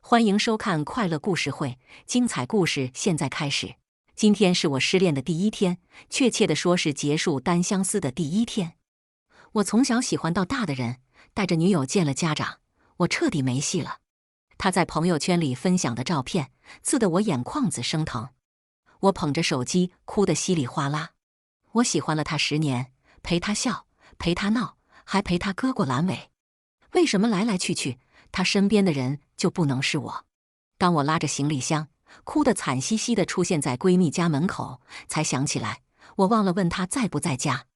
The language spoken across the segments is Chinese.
欢迎收看快乐故事会，精彩故事现在开始。今天是我失恋的第一天，确切地说是结束单相思的第一天。我从小喜欢到大的人，带着女友见了家长，我彻底没戏了。他在朋友圈里分享的照片，刺得我眼眶子生疼。我捧着手机，哭得稀里哗啦。我喜欢了他10年，陪他笑，陪他闹，还陪他割过阑尾。为什么来来去去，他身边的人就不能是我？当我拉着行李箱，哭得惨兮兮地出现在闺蜜家门口，才想起来，我忘了问她在不在家。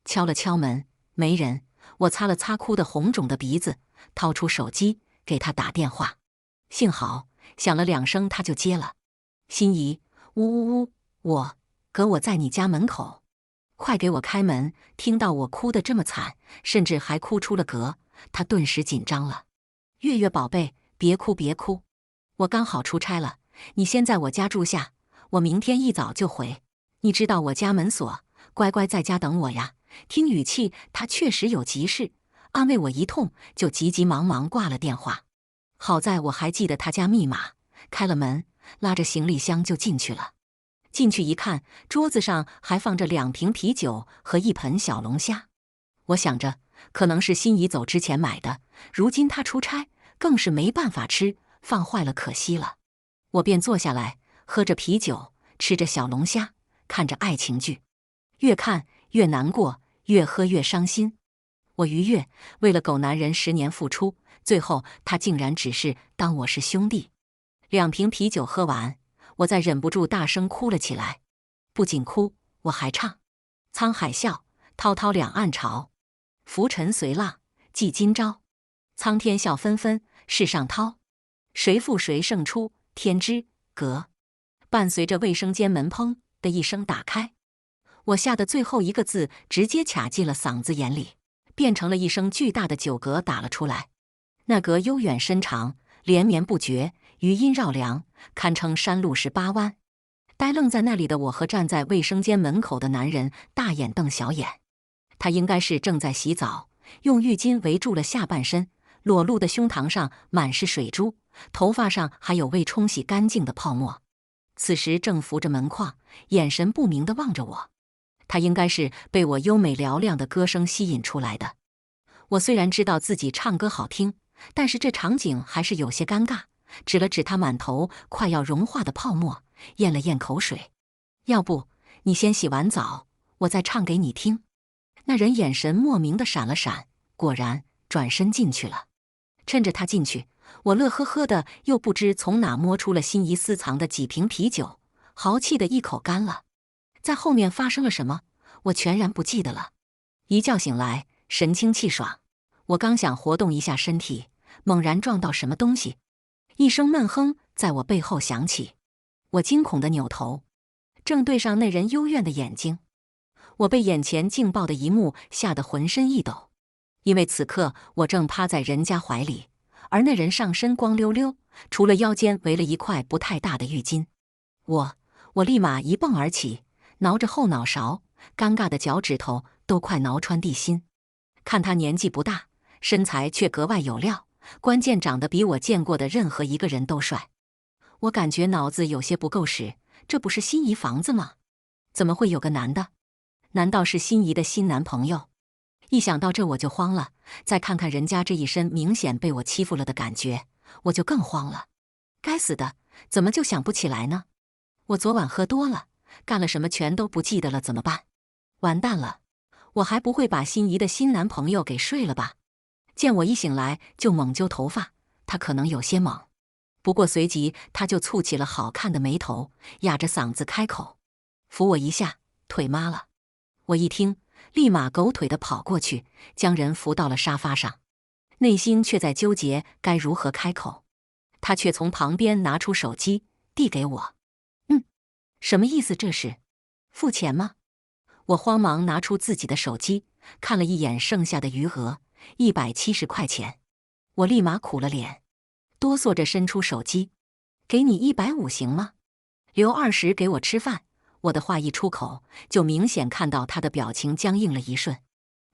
敲了敲门，没人。我擦了擦哭得红肿的鼻子，掏出手机给她打电话。幸好响了2声，她就接了。心怡，呜呜呜，我在你家门口，快给我开门！听到我哭得这么惨，甚至还哭出了嗝，她顿时紧张了。月月宝贝，别哭别哭，我刚好出差了，你先在我家住下，我明天一早就回。你知道我家门锁，乖乖在家等我呀。听语气，他确实有急事，安慰我一通，就急急忙忙挂了电话。好在我还记得他家密码，开了门，拉着行李箱就进去了。进去一看，桌子上还放着2瓶啤酒和1盆小龙虾。我想着，可能是心怡走之前买的，如今她出差，更是没办法吃，放坏了可惜了。我便坐下来，喝着啤酒，吃着小龙虾，看着爱情剧，越看越难过，越喝越伤心。我于月为了狗男人10年付出，最后他竟然只是当我是兄弟。2瓶啤酒喝完，我再忍不住大声哭了起来。不仅哭，我还唱：沧海笑，滔滔两岸潮，浮沉随浪记今朝。苍天笑纷纷，世上涛，谁负谁胜出，天之隔。伴随着卫生间门砰的一声打开，我吓得最后一个字直接卡进了嗓子眼里，变成了一声巨大的酒嗝打了出来。那嗝悠远深长，连绵不绝，余音绕梁，堪称山路18弯。呆愣在那里的我和站在卫生间门口的男人大眼瞪小眼。他应该是正在洗澡，用浴巾围住了下半身，裸露的胸膛上满是水珠，头发上还有未冲洗干净的泡沫。此时正扶着门框，眼神不明地望着我。他应该是被我优美嘹亮的歌声吸引出来的。我虽然知道自己唱歌好听，但是这场景还是有些尴尬，指了指他满头快要融化的泡沫，咽了咽口水。要不你先洗完澡，我再唱给你听。那人眼神莫名地闪了闪，果然转身进去了。趁着他进去，我乐呵呵的又不知从哪摸出了心仪私藏的几瓶啤酒，豪气的一口干了。在后面发生了什么，我全然不记得了。一觉醒来，神清气爽，我刚想活动一下身体，猛然撞到什么东西，一声闷哼在我背后响起。我惊恐的扭头，正对上那人幽怨的眼睛。我被眼前劲爆的一幕吓得浑身一抖，因为此刻我正趴在人家怀里，而那人上身光溜溜，除了腰间围了一块不太大的浴巾。我立马一蹦而起，挠着后脑勺，尴尬的脚趾头都快挠穿地心。看他年纪不大，身材却格外有料，关键长得比我见过的任何一个人都帅。我感觉脑子有些不够使，这不是心仪房子吗？怎么会有个男的？难道是心仪的新男朋友？一想到这我就慌了，再看看人家这一身明显被我欺负了的感觉，我就更慌了。该死的，怎么就想不起来呢？我昨晚喝多了，干了什么全都不记得了，怎么办？完蛋了，我还不会把心仪的新男朋友给睡了吧？见我一醒来就猛揪头发，他可能有些猛，不过随即他就蹙起了好看的眉头，哑着嗓子开口：扶我一下，腿麻了。我一听，立马狗腿地跑过去，将人扶到了沙发上，内心却在纠结该如何开口。他却从旁边拿出手机递给我。什么意思这是？付钱吗？我慌忙拿出自己的手机，看了一眼剩下的余额，170块钱。我立马苦了脸，哆嗦着伸出手机：给你150行吗？留20给我吃饭。我的话一出口，就明显看到他的表情僵硬了一瞬。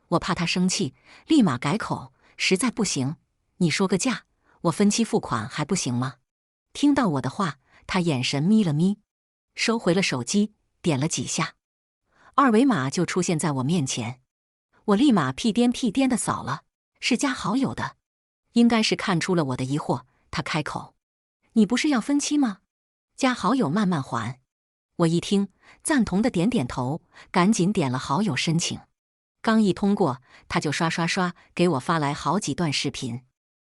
我怕他生气，立马改口：实在不行，你说个价，我分期付款还不行吗？听到我的话，他眼神眯了眯，收回了手机，点了几下，二维码就出现在我面前。我立马屁颠屁颠地扫了，是加好友的。应该是看出了我的疑惑，他开口：“你不是要分期吗？加好友慢慢还。”我一听，赞同的点点头，赶紧点了好友申请。刚一通过，他就刷刷刷给我发来好几段视频，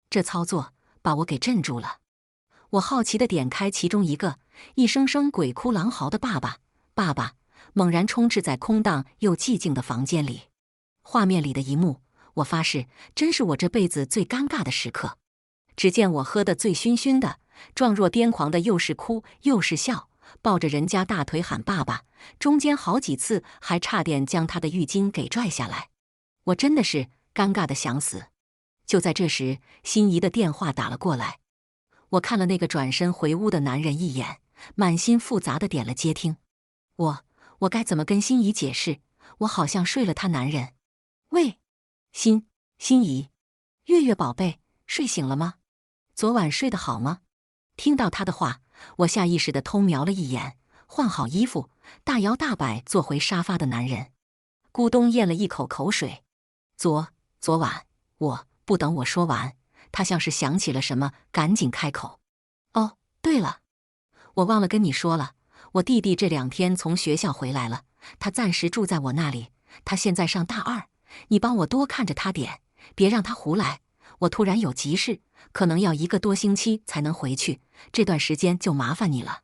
这操作把我给镇住了。我好奇地点开其中一个，一声声鬼哭狼嚎的爸爸爸爸，猛然充斥在空荡又寂静的房间里。画面里的一幕，我发誓，真是我这辈子最尴尬的时刻。只见我喝得醉醺醺的，状若癫狂的，又是哭又是笑，抱着人家大腿喊爸爸，中间好几次还差点将他的浴巾给拽下来。我真的是尴尬的想死。就在这时，心仪的电话打了过来。我看了那个转身回屋的男人一眼，满心复杂的点了接听。我该怎么跟心仪解释？我好像睡了他男人。喂，心仪，月月宝贝，睡醒了吗？昨晚睡得好吗？听到他的话，我下意识地偷瞄了一眼，换好衣服，大摇大摆坐回沙发的男人，咕咚咽了一口口水。昨晚，不等我说完，他像是想起了什么，赶紧开口：“哦，对了，我忘了跟你说了，我弟弟这2天从学校回来了，他暂时住在我那里，他现在上大2，你帮我多看着他点，别让他胡来。我突然有急事，可能要1个多星期才能回去，这段时间就麻烦你了。”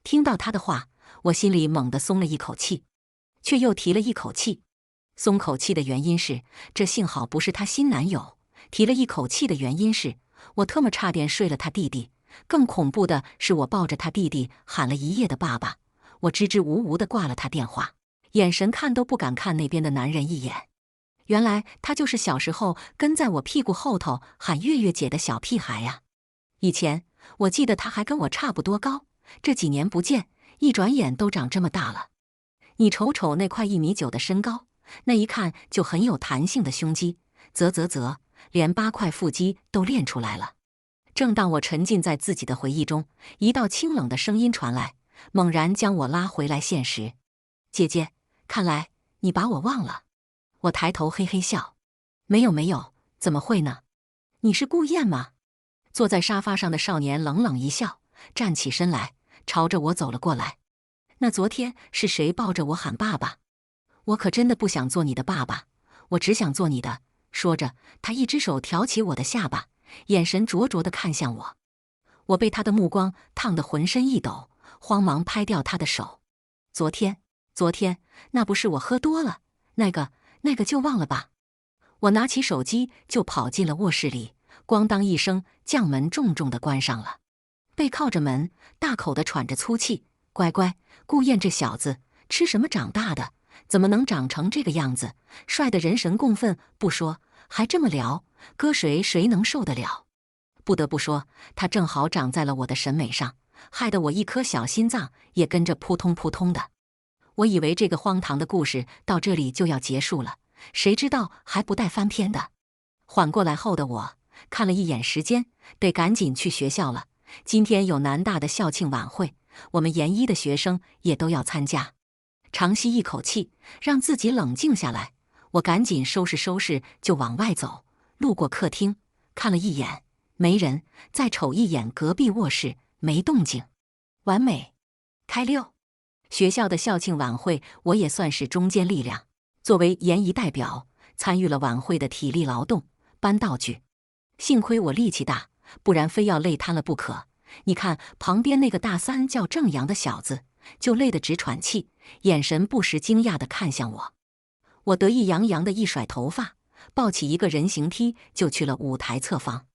听到他的话，我心里猛地松了一口气，却又提了一口气。松口气的原因是，这幸好不是她新男友；提了一口气的原因是，我特么差点睡了他弟弟。更恐怖的是，我抱着他弟弟喊了一夜的爸爸，我支支吾吾地挂了他电话，眼神看都不敢看那边的男人一眼。原来他就是小时候跟在我屁股后头喊月月姐的小屁孩呀。以前我记得他还跟我差不多高，这几年不见，一转眼都长这么大了。你瞅瞅那块1.9米的身高，那一看就很有弹性的胸肌，连8块腹肌都练出来了。正当我沉浸在自己的回忆中，一道清冷的声音传来，猛然将我拉回来现实。姐姐，看来你把我忘了。我抬头嘿嘿笑，没有，怎么会呢？你是顾燕吗？坐在沙发上的少年冷冷一笑，站起身来，朝着我走了过来。那昨天是谁抱着我喊爸爸？我可真的不想做你的爸爸，我只想做你的。说着，他一只手挑起我的下巴，眼神灼灼地看向我。我被他的目光烫得浑身一抖，慌忙拍掉他的手。昨天，那不是我喝多了，那个就忘了吧。我拿起手机就跑进了卧室里，咣当一声，将门重重地关上了。背靠着门，大口地喘着粗气。乖，顾燕这小子吃什么长大的？怎么能长成这个样子？帅得人神共愤不说，还这么撩，搁谁能受得了？不得不说，他正好长在了我的审美上，害得我一颗小心脏也跟着扑通扑通的。我以为这个荒唐的故事到这里就要结束了，谁知道还不带翻篇的。缓过来后的我看了一眼时间，得赶紧去学校了。今天有南大的校庆晚会，我们研一的学生也都要参加。长吸一口气，让自己冷静下来，我赶紧收拾就往外走。路过客厅，看了一眼，没人；再瞅一眼隔壁卧室，没动静。完美，开溜。学校的校庆晚会，我也算是中坚力量。作为研一代表，参与了晚会的体力劳动、搬道具。幸亏我力气大，不然非要累瘫了不可。你看旁边那个大3叫郑阳的小子，就累得直喘气，眼神不时惊讶地看向我。我得意洋洋地一甩头发，抱起一个人形梯就去了舞台侧方。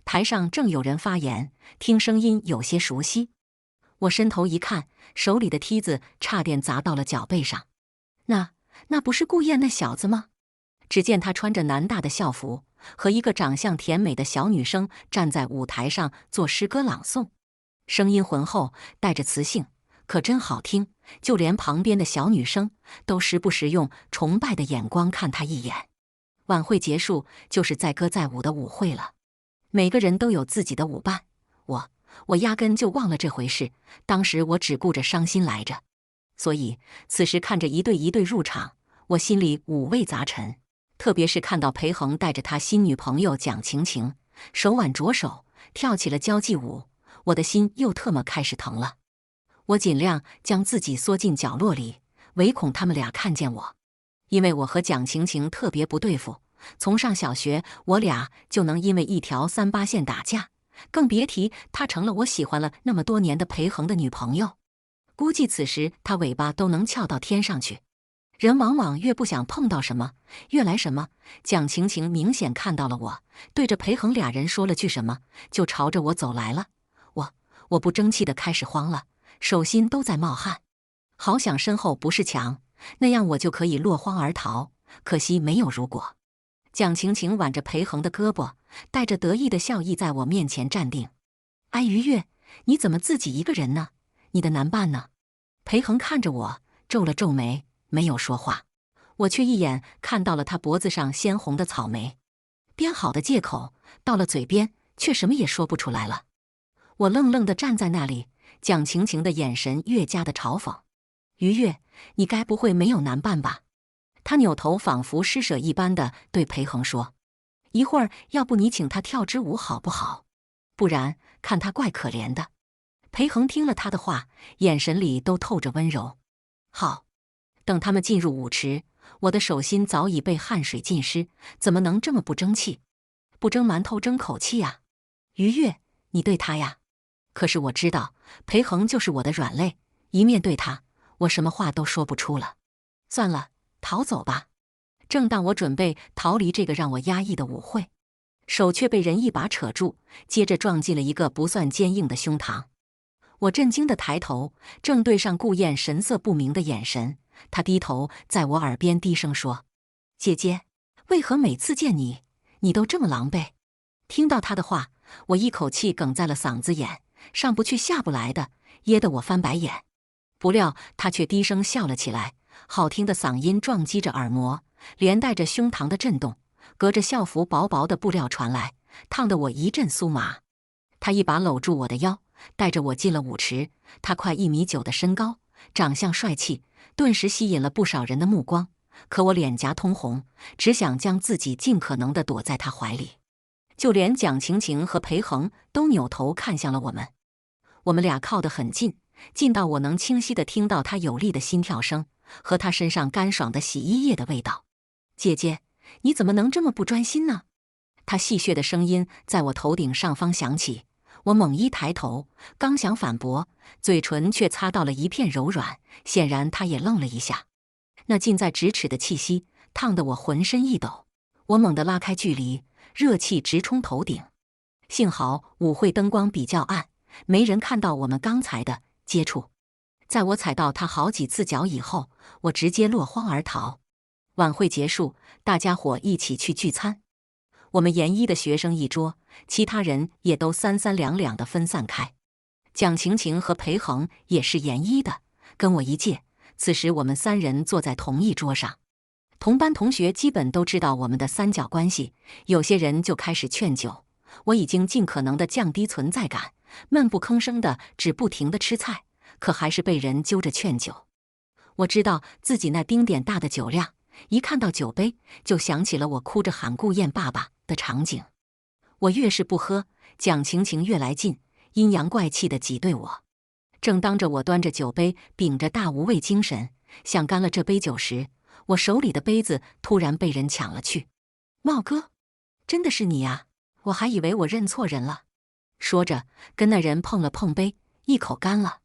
台上正有人发言，听声音有些熟悉。我伸头一看，手里的梯子差点砸到了脚背上。那不是顾燕那小子吗？只见他穿着南大的校服，和一个长相甜美的小女生站在舞台上做诗歌朗诵，声音浑厚，带着磁性，可真好听。就连旁边的小女生都时不时用崇拜的眼光看他一眼。晚会结束，就是载歌载舞的舞会了。每个人都有自己的舞伴，我压根就忘了这回事，当时我只顾着伤心来着。所以此时看着一对一对入场，我心里五味杂陈。特别是看到裴恒带着他新女朋友蒋晴晴，手挽着手跳起了交际舞，我的心又特么开始疼了。我尽量将自己缩进角落里，唯恐他们俩看见我。因为我和蒋晴晴特别不对付，从上小学我俩就能因为一条38线打架，更别提她成了我喜欢了那么多年的裴恒的女朋友。估计此时她尾巴都能翘到天上去。人往往越不想碰到什么，越来什么。蒋晴晴明显看到了我，对着裴恒俩人说了句什么，就朝着我走来了。我不争气的开始慌了，手心都在冒汗。好想身后不是墙，那样我就可以落荒而逃。可惜没有如果。蒋晴晴挽着裴恒的胳膊，带着得意的笑意在我面前站定。哎，于月，你怎么自己一个人呢？你的男伴呢？裴恒看着我，皱了皱眉，没有说话。我却一眼看到了他脖子上鲜红的草莓，编好的借口到了嘴边，却什么也说不出来了。我愣愣地站在那里，蒋晴晴的眼神越加的嘲讽。于月，你该不会没有男伴吧？他扭头仿佛施舍一般的对裴恒说：“一会儿要不你请他跳支舞好不好？不然看他怪可怜的。”裴恒听了他的话，眼神里都透着温柔。好。等他们进入舞池，我的手心早已被汗水浸湿，怎么能这么不争气？不争馒头争口气呀！于月，你对他呀？可是我知道，裴恒就是我的软肋，一面对他，我什么话都说不出了。算了，逃走吧。正当我准备逃离这个让我压抑的舞会，手却被人一把扯住，接着撞进了一个不算坚硬的胸膛。我震惊地抬头，正对上顾燕神色不明的眼神。她低头在我耳边低声说：“姐姐，为何每次见你，你都这么狼狈？”听到她的话，我一口气哽在了嗓子眼，上不去下不来的，噎得我翻白眼。不料她却低声笑了起来，好听的嗓音撞击着耳膜，连带着胸膛的震动，隔着校服薄薄的布料传来，烫得我一阵酥麻。她一把搂住我的腰，带着我进了舞池。她快1.9米的身高，长相帅气，顿时吸引了不少人的目光。可我脸颊通红，只想将自己尽可能地躲在她怀里。就连蒋晴晴和裴恒都扭头看向了我们。我们俩靠得很近，近到我能清晰地听到她有力的心跳声和她身上干爽的洗衣液的味道。姐姐，你怎么能这么不专心呢？她戏谑的声音在我头顶上方响起。我猛一抬头，刚想反驳，嘴唇却擦到了一片柔软，显然她也愣了一下。那近在咫尺的气息，烫得我浑身一抖。我猛地拉开距离，热气直冲头顶。幸好舞会灯光比较暗，没人看到我们刚才的接触。在我踩到她好几次脚以后，我直接落荒而逃。晚会结束，大家伙一起去聚餐。我们研一的学生一桌，其他人也都三三两两地分散开。蒋晴晴和裴恒也是研一的，跟我一届。此时我们3人坐在同一桌上，同班同学基本都知道我们的三角关系，有些人就开始劝酒。我已经尽可能地降低存在感，闷不吭声的只不停地吃菜，可还是被人揪着劝酒。我知道自己那丁点大的酒量，一看到酒杯就想起了我哭着喊顾燕爸爸的场景。我越是不喝，蒋晴晴越来劲，阴阳怪气地挤兑我。正当着我端着酒杯秉着大无畏精神想干了这杯酒时，我手里的杯子突然被人抢了去。茂哥，真的是你呀？我还以为我认错人了。说着跟那人碰了碰杯，一口干了。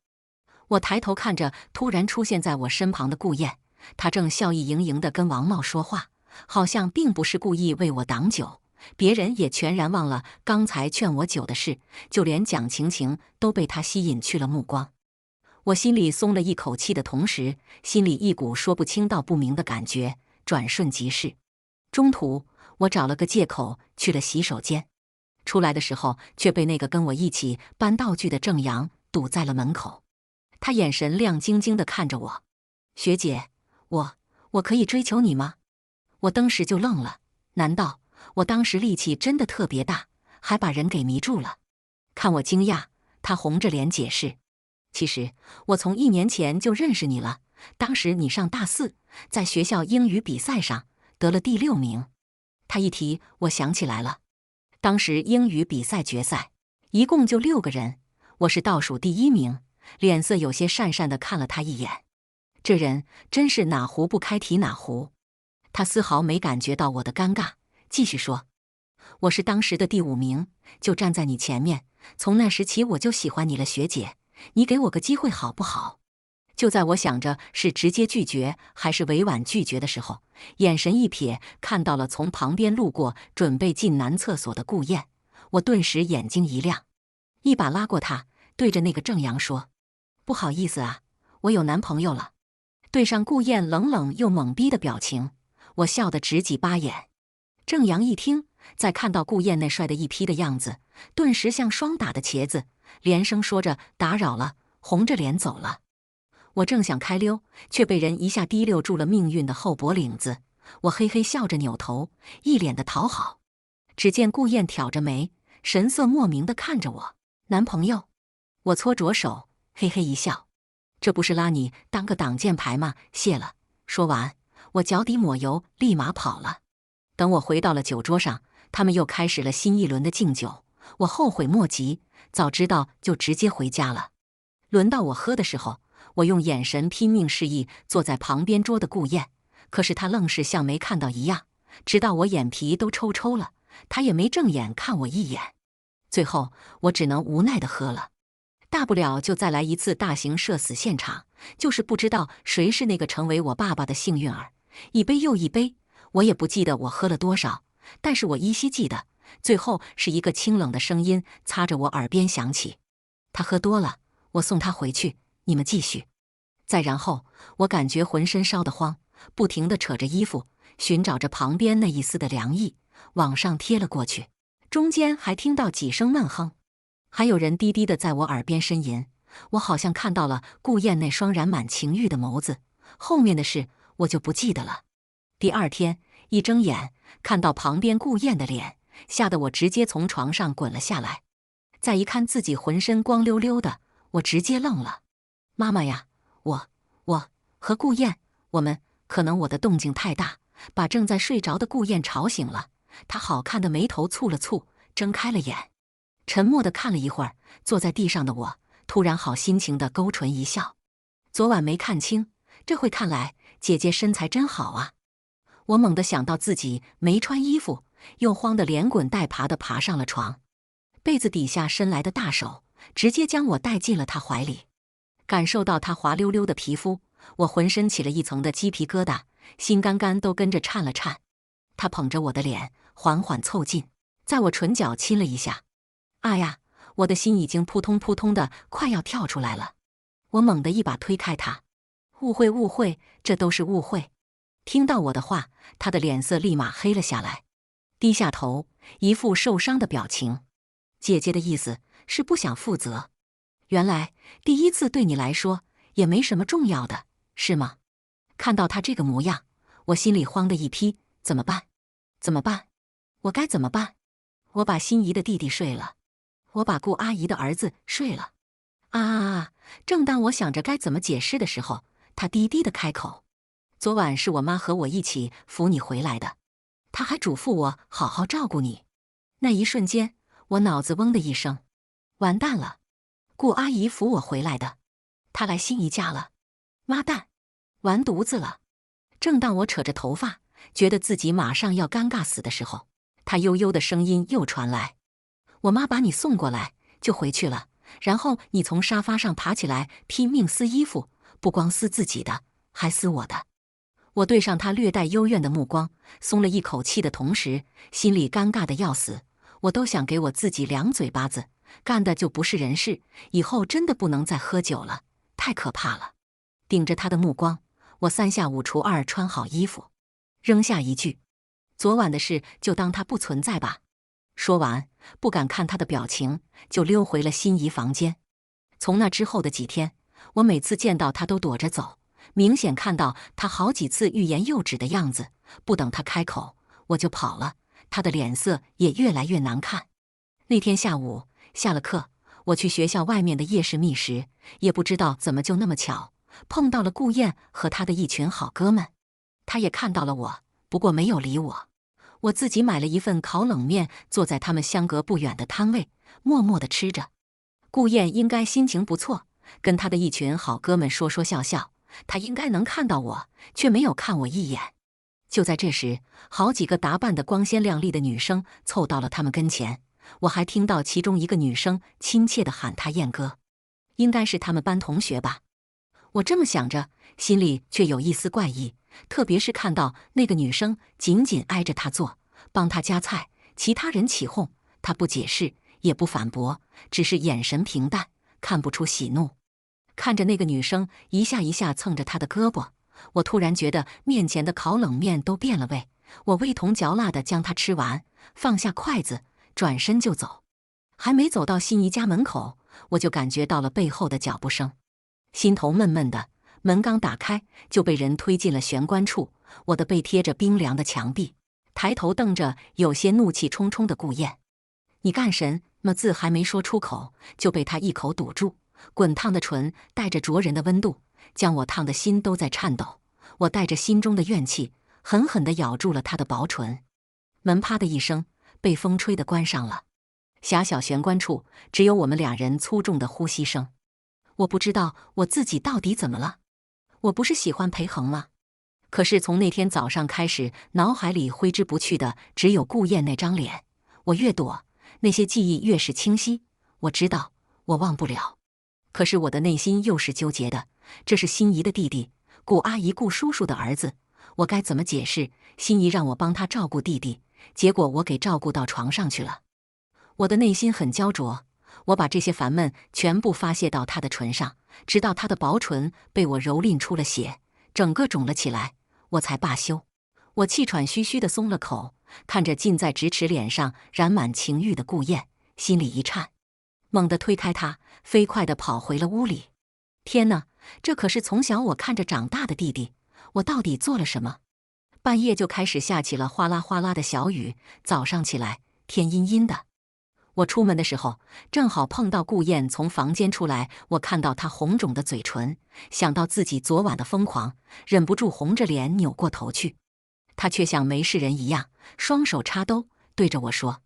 我抬头看着突然出现在我身旁的顾燕，她正笑意盈盈地跟王茂说话，好像并不是故意为我挡酒。别人也全然忘了刚才劝我酒的事，就连蒋晴晴都被他吸引去了目光。我心里松了一口气的同时，心里一股说不清道不明的感觉转瞬即逝。中途我找了个借口去了洗手间，出来的时候却被那个跟我一起搬道具的郑阳堵在了门口。他眼神亮晶晶地看着我：“学姐，我可以追求你吗？”我当时就愣了，难道我当时力气真的特别大，还把人给迷住了？看我惊讶，他红着脸解释：“其实我从1年前就认识你了，当时你上大4，在学校英语比赛上得了第6名。”他一提，我想起来了，当时英语比赛决赛一共就6个人，我是倒数第1名，脸色有些讪讪地看了他一眼。这人真是哪壶不开提哪壶。他丝毫没感觉到我的尴尬，继续说：“我是当时的第5名，就站在你前面。从那时起我就喜欢你了，学姐，你给我个机会好不好？”就在我想着是直接拒绝还是委婉拒绝的时候，眼神一瞥，看到了从旁边路过准备进男厕所的顾燕，我顿时眼睛一亮，一把拉过她，对着那个郑阳说：“不好意思啊，我有男朋友了。”对上顾燕冷冷又懵逼的表情，我笑得直挤巴眼。郑阳一听，再看到顾燕那帅得一批的样子，顿时像霜打的茄子，连声说着打扰了，红着脸走了。我正想开溜，却被人一下提溜住了命运的后脖领子。我嘿嘿笑着扭头，一脸的讨好。只见顾燕挑着眉，神色莫名地看着我：“男朋友？”我搓着手，嘿嘿一笑：“这不是拉你当个挡箭牌吗？谢了。”说完，我脚底抹油，立马跑了。等我回到了酒桌上，他们又开始了新一轮的敬酒。我后悔莫及，早知道就直接回家了。轮到我喝的时候，我用眼神拼命示意坐在旁边桌的顾燕，可是她愣是像没看到一样，直到我眼皮都抽了，她也没正眼看我一眼。最后我只能无奈地喝了，大不了就再来一次大型社死现场，就是不知道谁是那个成为我爸爸的幸运儿。一杯又一杯，我也不记得我喝了多少，但是我依稀记得，最后是一个清冷的声音擦着我耳边响起：“他喝多了，我送他回去，你们继续。”再然后，我感觉浑身烧得慌，不停地扯着衣服，寻找着旁边那一丝的凉意，往上贴了过去。中间还听到几声闷哼，还有人低低地在我耳边呻吟。我好像看到了顾燕那双染满情欲的眸子，后面的事我就不记得了。第2天一睁眼，看到旁边顾燕的脸，吓得我直接从床上滚了下来。再一看自己浑身光溜溜的，我直接愣了。妈妈呀，我和顾燕，我们可能我的动静太大，把正在睡着的顾燕吵醒了。她好看的眉头蹙了蹙，睁开了眼，沉默地看了一会儿坐在地上的我，突然好心情地勾唇一笑。昨晚没看清，这会看来姐姐身材真好啊。我猛地想到自己没穿衣服，又慌得连滚带爬地爬上了床，被子底下伸来的大手直接将我带进了她怀里。感受到她滑溜溜的皮肤，我浑身起了一层的鸡皮疙瘩，心肝肝都跟着颤了颤。她捧着我的脸缓缓凑近，在我唇角亲了一下。啊呀，我的心已经扑通扑通的快要跳出来了。我猛地一把推开她：“误会误会，这都是误会。”听到我的话，她的脸色立马黑了下来，低下头，一副受伤的表情。姐姐的意思是不想负责。原来第一次对你来说也没什么重要的，是吗？看到她这个模样，我心里慌得一批，怎么办？怎么办？我该怎么办？我把心仪的弟弟睡了，我把顾阿姨的儿子睡了。啊！正当我想着该怎么解释的时候，她低低的开口：“昨晚是我妈和我一起扶你回来的，她还嘱咐我好好照顾你。”那一瞬间，我脑子嗡的一声，完蛋了！顾阿姨扶我回来的，她来新姨家了。妈蛋，完犊子了！正当我扯着头发，觉得自己马上要尴尬死的时候，她悠悠的声音又传来：“我妈把你送过来，就回去了。然后你从沙发上爬起来，拼命撕衣服，不光撕自己的，还撕我的。”我对上她略带幽怨的目光，松了一口气的同时，心里尴尬的要死。我都想给我自己两嘴巴子，干的就不是人事，以后真的不能再喝酒了，太可怕了。顶着她的目光，我3下5除2穿好衣服，扔下一句：“昨晚的事就当它不存在吧。”说完，不敢看她的表情，就溜回了心仪房间。从那之后的几天，我每次见到她都躲着走，明显看到她好几次欲言又止的样子。不等她开口，我就跑了。她的脸色也越来越难看。那天下午下了课，我去学校外面的夜市觅食，也不知道怎么就那么巧，碰到了顾燕和他的一群好哥们。他也看到了我，不过没有理我。我自己买了一份烤冷面，坐在他们相隔不远的摊位，默默地吃着。顾燕应该心情不错，跟他的一群好哥们说说笑笑。他应该能看到我，却没有看我一眼。就在这时，好几个打扮得光鲜亮丽的女生凑到了他们跟前，我还听到其中一个女生亲切地喊他燕哥，应该是他们班同学吧。我这么想着，心里却有一丝怪异，特别是看到那个女生紧紧挨着他坐，帮他夹菜，其他人起哄，他不解释，也不反驳，只是眼神平淡，看不出喜怒。看着那个女生一下一下蹭着他的胳膊，我突然觉得面前的烤冷面都变了味。我味同嚼蜡地将它吃完，放下筷子，转身就走。还没走到心仪家门口，我就感觉到了背后的脚步声，心头闷闷的。门刚打开，就被人推进了玄关处，我的背贴着冰凉的墙壁，抬头瞪着有些怒气冲冲的顾燕。你干什么？字还没说出口，就被他一口堵住。滚烫的唇带着灼人的温度，将我烫的心都在颤抖。我带着心中的怨气，狠狠地咬住了他的薄唇。门啪的一声，被风吹得关上了。狭小玄关处，只有我们两人粗重的呼吸声。我不知道我自己到底怎么了。我不是喜欢裴恒吗？可是从那天早上开始，脑海里挥之不去的只有顾燕那张脸。我越躲，那些记忆越是清晰。我知道，我忘不了。可是我的内心又是纠结的，这是心仪的弟弟，顾阿姨、顾叔叔的儿子，我该怎么解释？心仪让我帮他照顾弟弟，结果我给照顾到床上去了。我的内心很焦灼，我把这些烦闷全部发泄到他的唇上，直到他的薄唇被我蹂躏出了血，整个肿了起来，我才罢休。我气喘吁吁地松了口，看着近在咫尺、脸上染满情欲的顾燕，心里一颤，猛地推开他，飞快地跑回了屋里。天哪，这可是从小我看着长大的弟弟，我到底做了什么？半夜就开始下起了哗啦哗啦的小雨，早上起来天阴阴的。我出门的时候，正好碰到顾燕从房间出来，我看到她红肿的嘴唇，想到自己昨晚的疯狂，忍不住红着脸扭过头去。她却像没事人一样，双手插兜，对着我说：“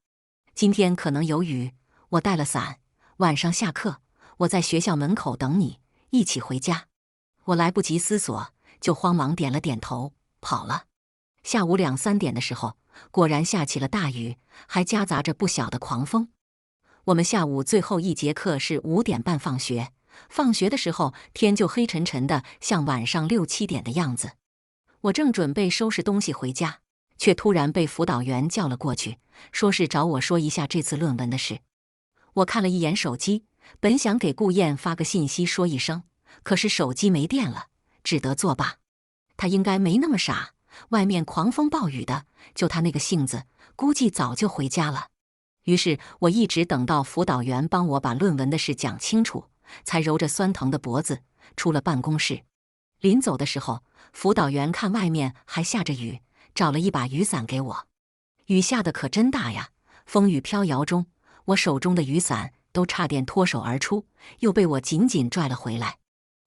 今天可能有雨，我带了伞，晚上下课，我在学校门口等你，一起回家。”我来不及思索，就慌忙点了点头，跑了。下午2、3点的时候，果然下起了大雨，还夹杂着不小的狂风。我们下午最后一节课是5点半放学，放学的时候天就黑沉沉的，像晚上6、7点的样子。我正准备收拾东西回家，却突然被辅导员叫了过去，说是找我说一下这次论文的事。我看了一眼手机，本想给顾燕发个信息说一声，可是手机没电了，只得作罢。他应该没那么傻，外面狂风暴雨的，就他那个性子，估计早就回家了。于是我一直等到辅导员帮我把论文的事讲清楚，才揉着酸疼的脖子出了办公室。临走的时候，辅导员看外面还下着雨，找了一把雨伞给我。雨下的可真大呀，风雨飘摇中，我手中的雨伞都差点脱手而出，又被我紧紧拽了回来。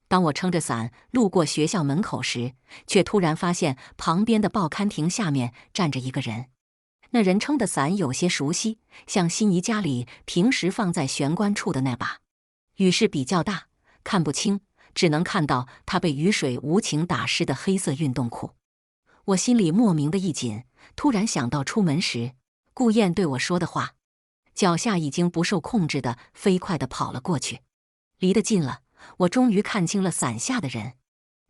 当我撑着伞路过学校门口时，却突然发现旁边的报刊亭下面站着一个人。那人撑的伞有些熟悉，像心仪家里平时放在玄关处的那把。雨势比较大，看不清，只能看到他被雨水无情打湿的黑色运动裤。我心里莫名的一紧，突然想到出门时顾燕对我说的话，脚下已经不受控制的飞快地跑了过去。离得近了，我终于看清了伞下的人。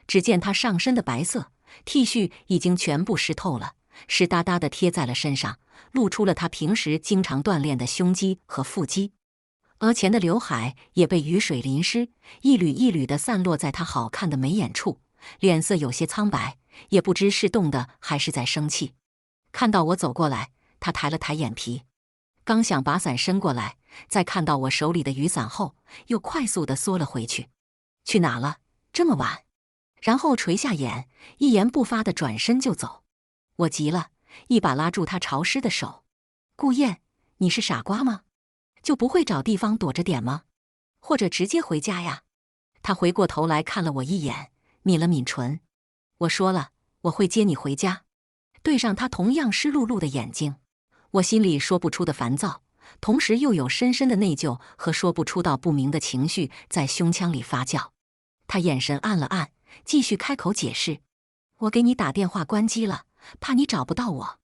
只见他上身的白色 T 恤已经全部湿透了，湿哒哒地贴在了身上，露出了他平时经常锻炼的胸肌和腹肌。额前的刘海也被雨水淋湿，一缕一缕地散落在他好看的眉眼处，脸色有些苍白，也不知是冻的还是在生气。看到我走过来，他抬了抬眼皮，刚想把伞伸过来，在看到我手里的雨伞后，又快速地缩了回去。去哪了？这么晚？然后垂下眼，一言不发地转身就走。我急了，一把拉住他潮湿的手。顾燕，你是傻瓜吗？就不会找地方躲着点吗？或者直接回家呀？他回过头来看了我一眼，抿了抿唇。我说了，我会接你回家。对上他同样湿漉漉的眼睛，我心里说不出的烦躁，同时又有深深的内疚和说不出道不明的情绪在胸腔里发酵。他眼神暗了暗，继续开口解释：我给你打电话关机了，怕你找不到我。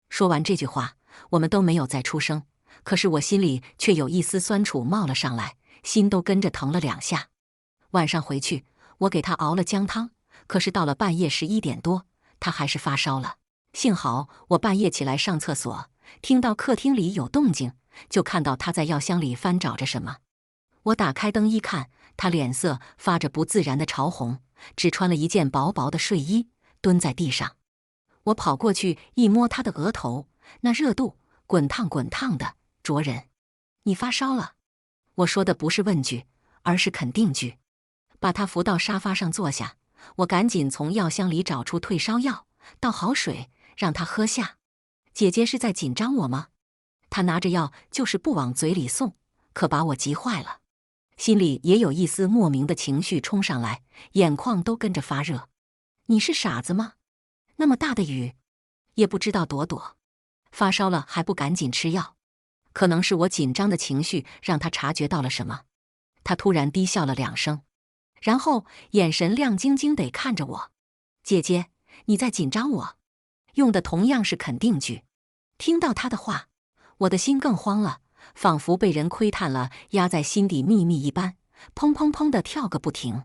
说完这句话，我们都没有再出声，可是我心里却有一丝酸楚冒了上来，心都跟着疼了2下。晚上回去，我给他熬了姜汤，可是到了半夜11点多，他还是发烧了。幸好我半夜起来上厕所，听到客厅里有动静，就看到他在药箱里翻找着什么。我打开灯一看，他脸色发着不自然的潮红，只穿了一件薄薄的睡衣，蹲在地上。我跑过去一摸他的额头，那热度滚烫滚烫的，灼人。你发烧了？我说的不是问句，而是肯定句。把他扶到沙发上坐下，我赶紧从药箱里找出退烧药，倒好水让他喝下。姐姐是在紧张我吗？他拿着药就是不往嘴里送，可把我急坏了，心里也有一丝莫名的情绪冲上来，眼眶都跟着发热。你是傻子吗？那么大的雨，也不知道躲躲，发烧了还不赶紧吃药？可能是我紧张的情绪让他察觉到了什么，他突然低笑了2声，然后眼神亮晶晶地看着我。姐姐，你在紧张我？用的同样是肯定句。听到他的话，我的心更慌了，仿佛被人窥探了压在心底秘密一般，砰砰砰地跳个不停。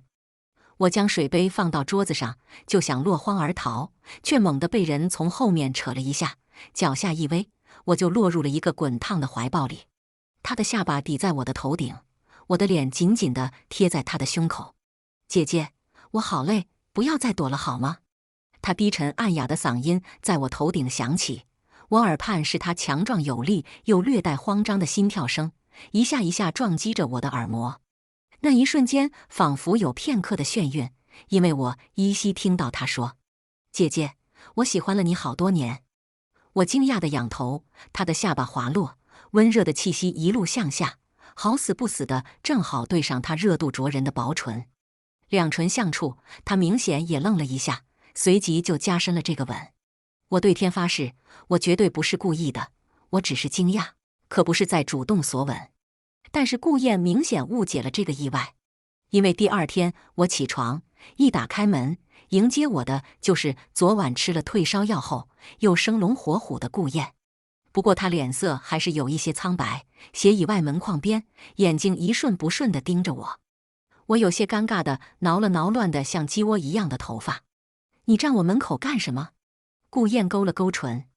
我将水杯放到桌子上，就想落荒而逃，却猛地被人从后面扯了一下，脚下一微，我就落入了一个滚烫的怀抱里。他的下巴抵在我的头顶，我的脸紧紧地贴在他的胸口。姐姐，我好累，不要再躲了好吗？他低沉暗哑的嗓音在我头顶响起，我耳畔是他强壮有力又略带慌张的心跳声，一下一下撞击着我的耳膜。那一瞬间仿佛有片刻的眩晕，因为我依稀听到他说：姐姐，我喜欢了你好多年。我惊讶地仰头，他的下巴滑落，温热的气息一路向下，好死不死的正好对上他热度灼人的薄唇。两唇相触，他明显也愣了一下，随即就加深了这个吻。我对天发誓，我绝对不是故意的，我只是惊讶，可不是在主动索吻。但是顾燕明显误解了这个意外，因为第2天我起床，一打开门，迎接我的就是昨晚吃了退烧药后又生龙活虎的顾燕。不过他脸色还是有一些苍白，斜倚外门框边，眼睛一瞬不瞬地盯着我。我有些尴尬地挠了挠乱得像鸡窝一样的头发。你站我门口干什么？顾燕勾了勾唇，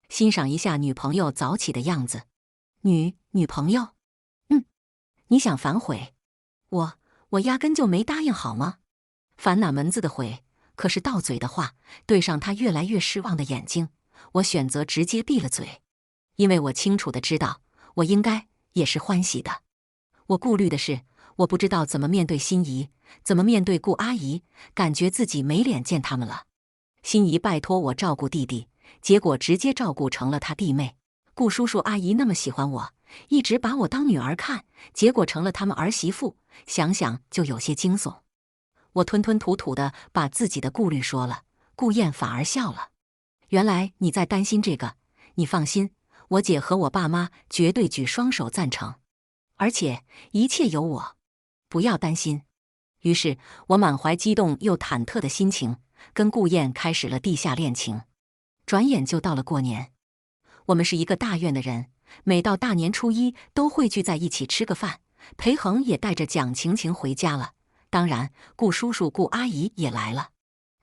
欣赏一下女朋友早起的样子。女朋友？你想反悔？我压根就没答应好吗？反哪门子的悔？可是到嘴的话，对上他越来越失望的眼睛，我选择直接闭了嘴，因为我清楚地知道，我应该也是欢喜的。我顾虑的是，我不知道怎么面对心仪，怎么面对顾阿姨，感觉自己没脸见他们了。心仪拜托我照顾弟弟，结果直接照顾成了他弟妹。顾叔叔阿姨那么喜欢我，一直把我当女儿看，结果成了他们儿媳妇，想想就有些惊悚。我吞吞吐吐地把自己的顾虑说了，顾燕反而笑了。原来你在担心这个，你放心，我姐和我爸妈绝对举双手赞成，而且一切有我，不要担心。于是我满怀激动又忐忑的心情，跟顾燕开始了地下恋情。转眼就到了过年，我们是一个大院的人，每到大年初1都会聚在一起吃个饭。裴恒也带着蒋晴晴回家了，当然顾叔叔顾阿姨也来了。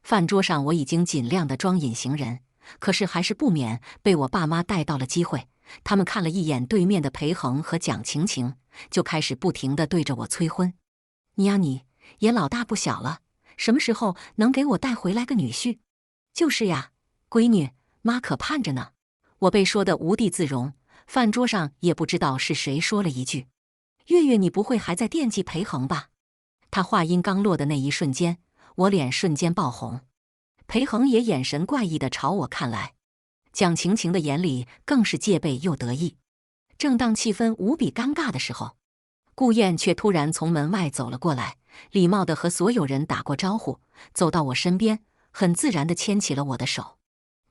饭桌上我已经尽量的装隐形人，可是还是不免被我爸妈带到了机会。他们看了一眼对面的裴恒和蒋晴晴，就开始不停地对着我催婚。你呀你，也老大不小了，什么时候能给我带回来个女婿？就是呀，闺女，妈可盼着呢。我被说得无地自容，饭桌上也不知道是谁说了一句：月月，你不会还在惦记裴恒吧？他话音刚落的那一瞬间，我脸瞬间爆红。裴恒也眼神怪异地朝我看来，蒋晴晴的眼里更是戒备又得意。正当气氛无比尴尬的时候，顾燕却突然从门外走了过来，礼貌地和所有人打过招呼，走到我身边，很自然地牵起了我的手。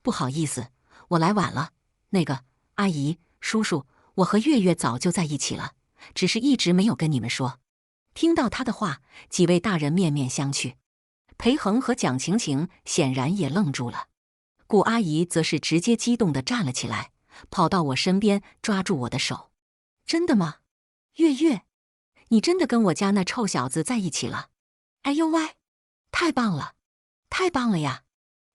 不好意思，我来晚了。那个，阿姨、叔叔，我和月月早就在一起了，只是一直没有跟你们说。听到他的话，几位大人面面相觑，裴恒和蒋晴晴显然也愣住了。顾阿姨则是直接激动地站了起来，跑到我身边，抓住我的手。真的吗？月月，你真的跟我家那臭小子在一起了？哎呦喂，太棒了，太棒了呀！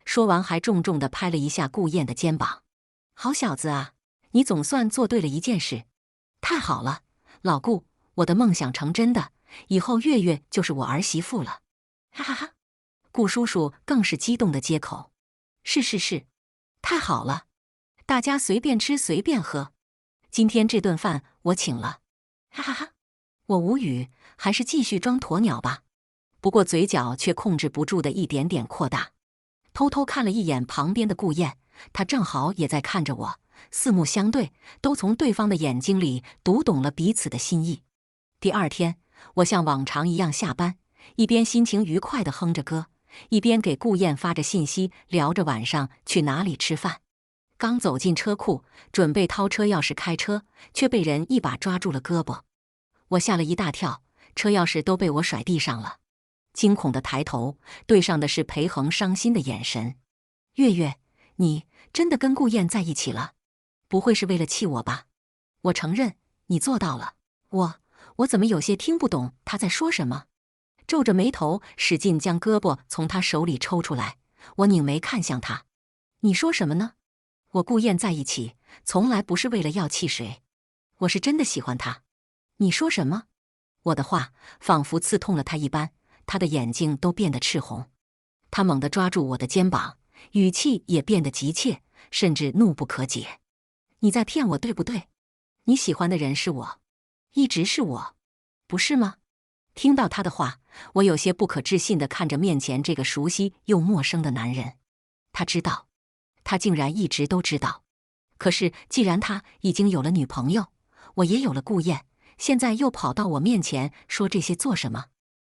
说完还重重地拍了一下顾燕的肩膀。好小子啊，你总算做对了一件事。太好了，老顾，我的梦想成真的，以后月月就是我儿媳妇了。哈哈哈！顾叔叔更是激动地接口。是，太好了，大家随便吃随便喝，今天这顿饭我请了。哈哈哈！我无语，还是继续装鸵鸟吧。不过嘴角却控制不住的一点点扩大，偷偷看了一眼旁边的顾燕，她正好也在看着我，四目相对，都从对方的眼睛里读懂了彼此的心意。第二天，我像往常一样下班，一边心情愉快地哼着歌，一边给顾燕发着信息，聊着晚上去哪里吃饭。刚走进车库，准备掏车钥匙开车，却被人一把抓住了胳膊。我吓了一大跳，车钥匙都被我甩地上了。惊恐地抬头，对上的是裴恒伤心的眼神。月月，你真的跟顾燕在一起了？不会是为了气我吧？我承认，你做到了。我怎么有些听不懂他在说什么？皱着眉头，使劲将胳膊从他手里抽出来。我拧眉看向他，你说什么呢？我顾燕在一起，从来不是为了要气谁，我是真的喜欢他。你说什么？我的话仿佛刺痛了他一般，他的眼睛都变得赤红。他猛地抓住我的肩膀，语气也变得急切，甚至怒不可遏。你在骗我，对不对？你喜欢的人是我，一直是我，不是吗？听到他的话，我有些不可置信地看着面前这个熟悉又陌生的男人。他知道，他竟然一直都知道。可是既然他已经有了女朋友，我也有了顾燕，现在又跑到我面前说这些做什么？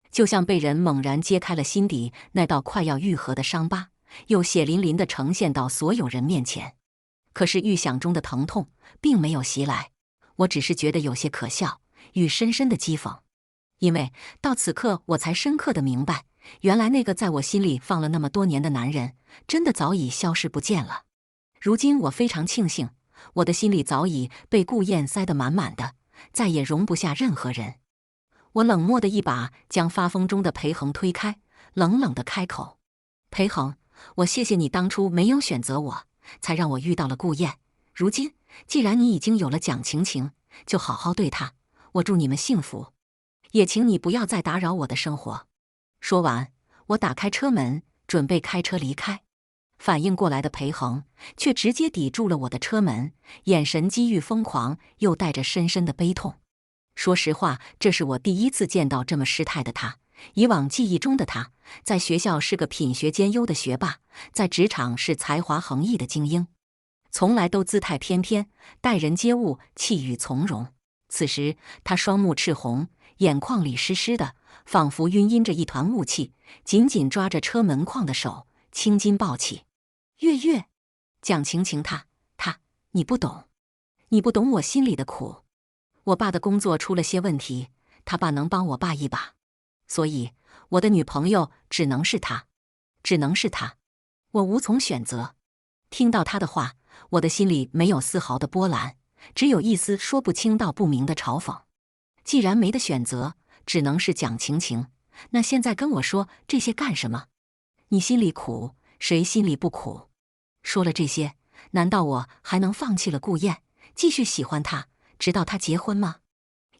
就像被人猛然揭开了心底那道快要愈合的伤疤，又血淋淋地呈现到所有人面前。可是预想中的疼痛并没有袭来，我只是觉得有些可笑与深深的讥讽。因为到此刻我才深刻地明白，原来那个在我心里放了那么多年的男人，真的早已消失不见了。如今我非常庆幸，我的心里早已被顾燕塞得满满的，再也容不下任何人。我冷漠的一把将发疯中的裴恒推开，冷冷地开口：裴恒，我谢谢你当初没有选择我，才让我遇到了顾燕。如今既然你已经有了蒋晴晴，就好好对她，我祝你们幸福，也请你不要再打扰我的生活。说完，我打开车门，准备开车离开。反应过来的裴恒却直接抵住了我的车门，眼神机遇疯狂，又带着深深的悲痛。说实话，这是我第一次见到这么失态的他。以往记忆中的他，在学校是个品学兼优的学霸，在职场是才华横溢的精英，从来都姿态翩翩，待人接物气宇从容。此时他双目赤红，眼眶里湿湿的，仿佛晕阴着一团雾气，紧紧抓着车门框的手青筋暴起。月月，蒋晴晴，他，你不懂，你不懂我心里的苦。我爸的工作出了些问题，他爸能帮我爸一把，所以我的女朋友只能是他，我无从选择。听到他的话，我的心里没有丝毫的波澜，只有一丝说不清道不明的嘲讽。既然没得选择，只能是蒋晴晴，那现在跟我说这些干什么？你心里苦，谁心里不苦？说了这些，难道我还能放弃了顾燕，继续喜欢她，直到她结婚吗？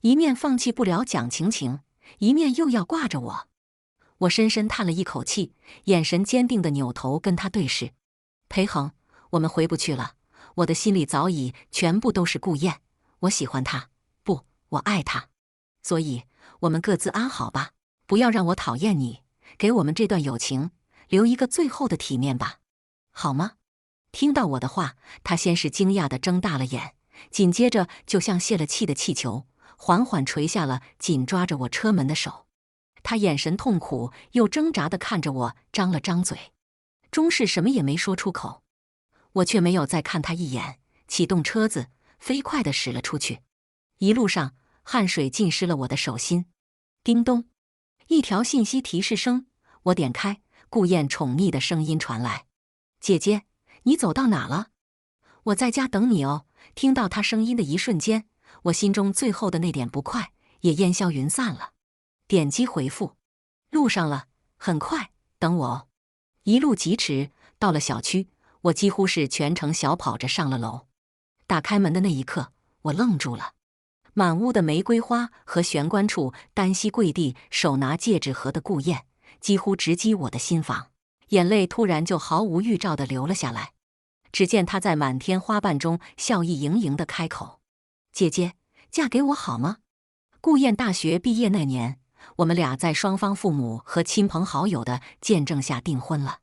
一面放弃不了蒋晴晴，一面又要挂着我。我深深叹了一口气，眼神坚定地扭头跟他对视。裴恒，我们回不去了，我的心里早已全部都是顾燕，我喜欢她，不，我爱她。所以我们各自安好吧，不要让我讨厌你，给我们这段友情留一个最后的体面吧，好吗？听到我的话，他先是惊讶地睁大了眼，紧接着就像泄了气的气球，缓缓垂下了紧抓着我车门的手。他眼神痛苦又挣扎地看着我，张了张嘴，终是什么也没说出口。我却没有再看他一眼，启动车子，飞快地驶了出去。一路上，汗水浸湿了我的手心。叮咚，一条信息提示声，我点开，顾燕宠溺的声音传来：“姐姐，你走到哪了？我在家等你哦。”听到她声音的一瞬间，我心中最后的那点不快也烟消云散了。点击回复：“路上了，很快，等我哦。”一路疾驰，到了小区，我几乎是全程小跑着上了楼。打开门的那一刻，我愣住了。满屋的玫瑰花和玄关处单膝跪地手拿戒指盒的顾燕，几乎直击我的心房，眼泪突然就毫无预兆地流了下来。只见她在满天花瓣中笑意盈盈地开口：“姐姐，嫁给我好吗？”顾燕大学毕业那年，我们俩在双方父母和亲朋好友的见证下订婚了。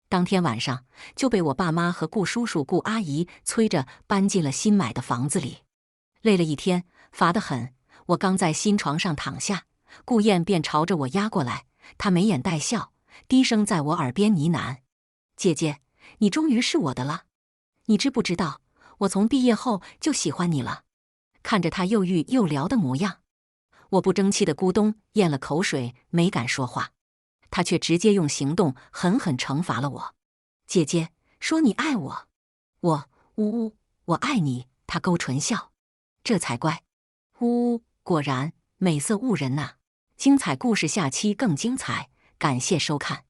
当天晚上就被我爸妈和顾叔叔、顾阿姨催着搬进了新买的房子里。累了一天，乏得很，我刚在新床上躺下，顾燕便朝着我压过来，她眉眼带笑，低声在我耳边呢喃：“姐姐，你终于是我的了。你知不知道，我从毕业后就喜欢你了？”看着她又欲又撩的模样，我不争气的咕咚咽了口水，没敢说话。她却直接用行动狠狠惩罚了我：“姐姐，说你爱我。”呜，我爱你。她勾唇笑：“这才乖。”果然美色误人呐。精彩故事下期更精彩，感谢收看。